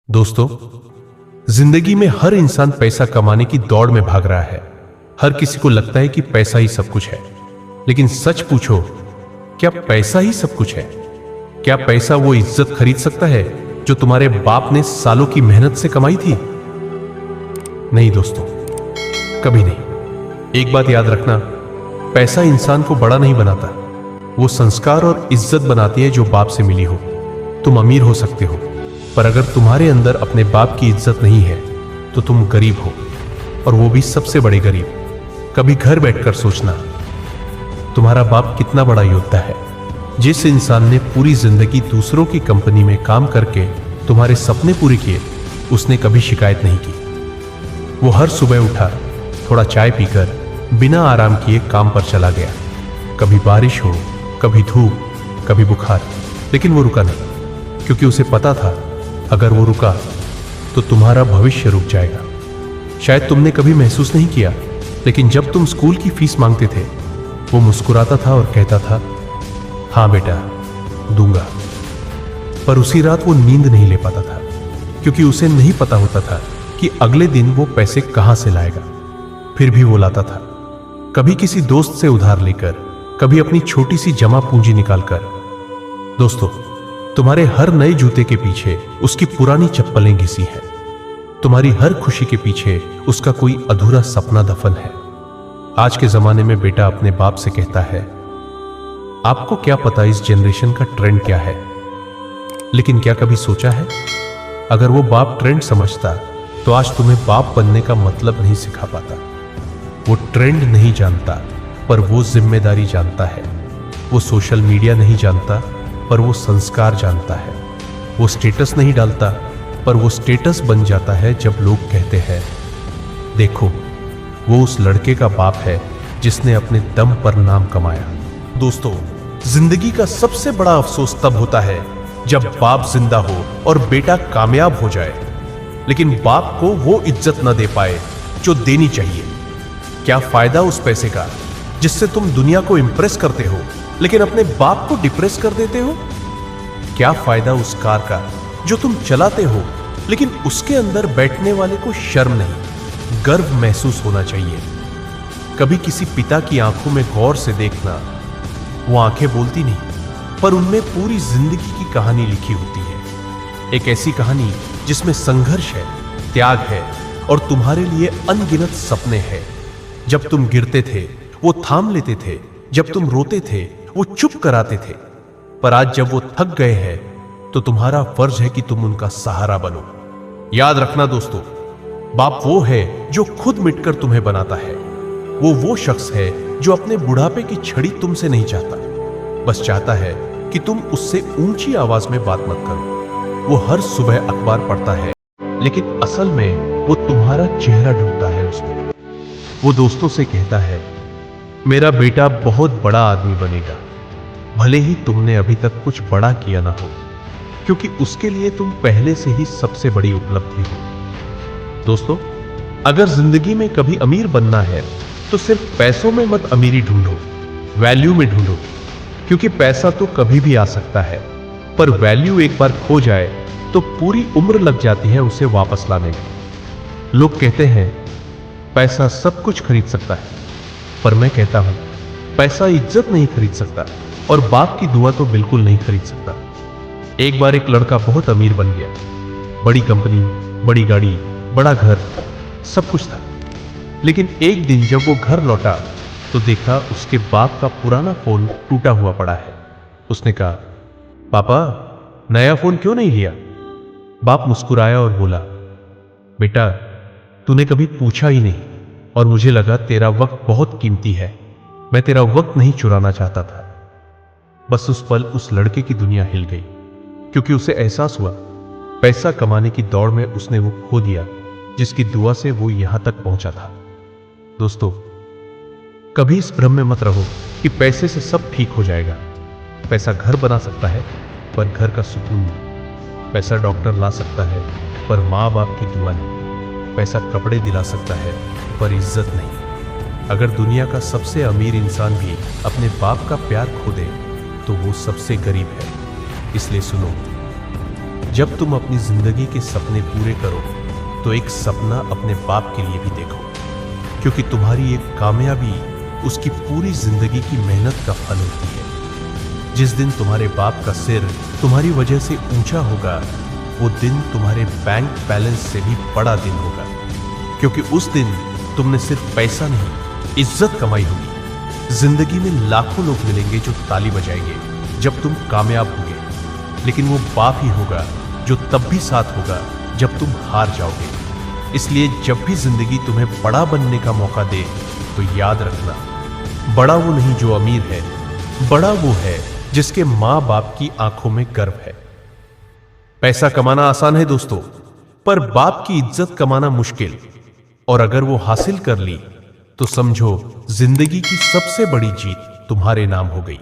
दोस्तों, जिंदगी में हर इंसान पैसा कमाने की दौड़ में भाग रहा है। हर किसी को लगता है कि पैसा ही सब कुछ है, लेकिन सच पूछो, क्या पैसा ही सब कुछ है? क्या पैसा वो इज्जत खरीद सकता है जो तुम्हारे बाप ने सालों की मेहनत से कमाई थी? नहीं दोस्तों, कभी नहीं। एक बात याद रखना, पैसा इंसान को बड़ा नहीं बनाता, वो संस्कार और इज्जत बनाती है जो बाप से मिली हो। तुम अमीर हो सकते हो, पर अगर तुम्हारे अंदर अपने बाप की इज्जत नहीं है तो तुम गरीब हो, और वो भी सबसे बड़े गरीब। कभी घर बैठकर सोचना, तुम्हारा बाप कितना बड़ा योद्धा है। जिस इंसान ने पूरी जिंदगी दूसरों की कंपनी में काम करके तुम्हारे सपने पूरे किए, उसने कभी शिकायत नहीं की। वो हर सुबह उठा, थोड़ा चाय पीकर बिना आराम किए काम पर चला गया। कभी बारिश हो, कभी धूप, कभी बुखार, लेकिन वो रुका नहीं, क्योंकि उसे पता था अगर वो रुका तो तुम्हारा भविष्य रुक जाएगा। शायद तुमने कभी महसूस नहीं किया, लेकिन जब तुम स्कूल की फीस मांगते थे, वो मुस्कुराता था और कहता था, हाँ बेटा, दूंगा। पर उसी रात वो नींद नहीं ले पाता था, क्योंकि उसे नहीं पता होता था कि अगले दिन वो पैसे कहां से लाएगा। फिर भी वो लाता था, कभी किसी दोस्त से उधार लेकर, कभी अपनी छोटी सी जमा पूंजी निकालकर। दोस्तों, तुम्हारे हर नए जूते के पीछे उसकी पुरानी चप्पलें घिसी हैं। तुम्हारी हर खुशी के पीछे उसका कोई अधूरा सपना दफन है। आज के जमाने में बेटा अपने बाप से कहता है, आपको क्या पता इस जनरेशन का ट्रेंड क्या है? लेकिन क्या कभी सोचा है, अगर वो बाप ट्रेंड समझता तो आज तुम्हें बाप बनने का मतलब नहीं सिखा पाता। वो ट्रेंड नहीं जानता, पर वो जिम्मेदारी जानता है। वो सोशल मीडिया नहीं जानता, पर वो संस्कार जानता है। वो स्टेटस नहीं डालता, पर वो स्टेटस बन जाता है जब लोग कहते हैं, देखो, वो उस लड़के का बाप है जिसने अपने दम पर नाम कमाया। दोस्तों, जिंदगी का सबसे बड़ा अफसोस तब होता है जब बाप जिंदा हो और बेटा कामयाब हो जाए, लेकिन बाप को वो इज्जत न दे पाए जो देनी चाहिए। क्या फायदा उस पैसे का जिससे तुम दुनिया को इंप्रेस करते हो, लेकिन अपने बाप को डिप्रेस कर देते हो? क्या फायदा उस कार का जो तुम चलाते हो, लेकिन उसके अंदर बैठने वाले को शर्म नहीं, गर्व महसूस होना चाहिए। कभी किसी पिता की आंखों में गौर से देखना, वो आंखें बोलती नहीं, पर उनमें पूरी जिंदगी की कहानी लिखी होती है। एक ऐसी कहानी जिसमें संघर्ष है, त्याग है, और तुम्हारे लिए अनगिनत सपने हैं। जब तुम गिरते थे वो थाम लेते थे, जब तुम रोते थे वो चुप कराते थे। पर आज जब वो थक गए हैं तो तुम्हारा फर्ज है कि तुम उनका सहारा बनो। याद रखना दोस्तों, बाप वो है जो खुद मिटकर तुम्हें बनाता है। वो शख्स है जो अपने बुढ़ापे की छड़ी तुमसे नहीं चाहता, बस चाहता है कि तुम उससे ऊंची आवाज में बात मत करो। वो हर सुबह अखबार पढ़ता है, लेकिन असल में वो तुम्हारा चेहरा ढूंढता है उसमें। वो दोस्तों से कहता है, मेरा बेटा बहुत बड़ा आदमी बनेगा, भले ही तुमने अभी तक कुछ बड़ा किया ना हो, क्योंकि उसके लिए तुम पहले से ही सबसे बड़ी उपलब्धि हो। दोस्तों, अगर जिंदगी में कभी अमीर बनना है तो सिर्फ पैसों में मत अमीरी ढूंढो, वैल्यू में ढूंढो। क्योंकि पैसा तो कभी भी आ सकता है, पर वैल्यू एक बार खो जाए तो पूरी उम्र लग जाती है उसे वापस लाने में। लोग कहते हैं पैसा सब कुछ खरीद सकता है, पर मैं कहता हूं, पैसा इज्जत नहीं खरीद सकता, और बाप की दुआ तो बिल्कुल नहीं खरीद सकता। एक बार एक लड़का बहुत अमीर बन गया, बड़ी कंपनी, बड़ी गाड़ी, बड़ा घर, सब कुछ था। लेकिन एक दिन जब वो घर लौटा तो देखा उसके बाप का पुराना फोन टूटा हुआ पड़ा है। उसने कहा, पापा, नया फोन क्यों नहीं लिया? बाप मुस्कुराया और बोला, बेटा, तूने कभी पूछा ही नहीं, और मुझे लगा तेरा वक्त बहुत कीमती है। मैं तेरा वक्त नहीं चुराना चाहता था। बस उस पल उस लड़के की दुनिया हिल गई, क्योंकि उसे एहसास हुआ पैसा कमाने की दौड़ में उसने वो खो दिया जिसकी दुआ से वो यहां तक पहुंचा था। दोस्तों, कभी इस भ्रम में मत रहो कि पैसे से सब ठीक हो जाएगा। पैसा घर बना सकता है, पर घर का सुकून नहीं। पैसा डॉक्टर ला सकता है, पर माँ बाप की दुआ नहीं। पैसा कपड़े दिला सकता है, पर इज्जत नहीं। अगर दुनिया का सबसे अमीर इंसान भी अपने बाप का प्यार खो दे तो वो सबसे गरीब है। इसलिए सुनो, जब तुम अपनी जिंदगी के सपने पूरे करो तो एक सपना अपने बाप के लिए भी देखो, क्योंकि तुम्हारी एक कामयाबी उसकी पूरी जिंदगी की मेहनत का फल होती है। जिस दिन तुम्हारे बाप का सिर तुम्हारी वजह से ऊंचा होगा, वो दिन तुम्हारे बैंक बैलेंस से भी बड़ा दिन होगा, क्योंकि उस दिन तुमने सिर्फ पैसा नहीं, इज्जत कमाई होगी। जिंदगी में लाखों लोग मिलेंगे जो ताली बजाएंगे जब तुम कामयाब होगे, लेकिन वो बाप ही होगा जो तब भी साथ होगा जब तुम हार जाओगे। इसलिए जब भी जिंदगी तुम्हें बड़ा बनने का मौका दे तो याद रखना, बड़ा वो नहीं जो अमीर है, बड़ा वो है जिसके मां बाप की आंखों में गर्व है। पैसा कमाना आसान है दोस्तों, पर बाप की इज्जत कमाना मुश्किल। और अगर वो हासिल कर ली तो समझो जिंदगी की सबसे बड़ी जीत तुम्हारे नाम हो गई।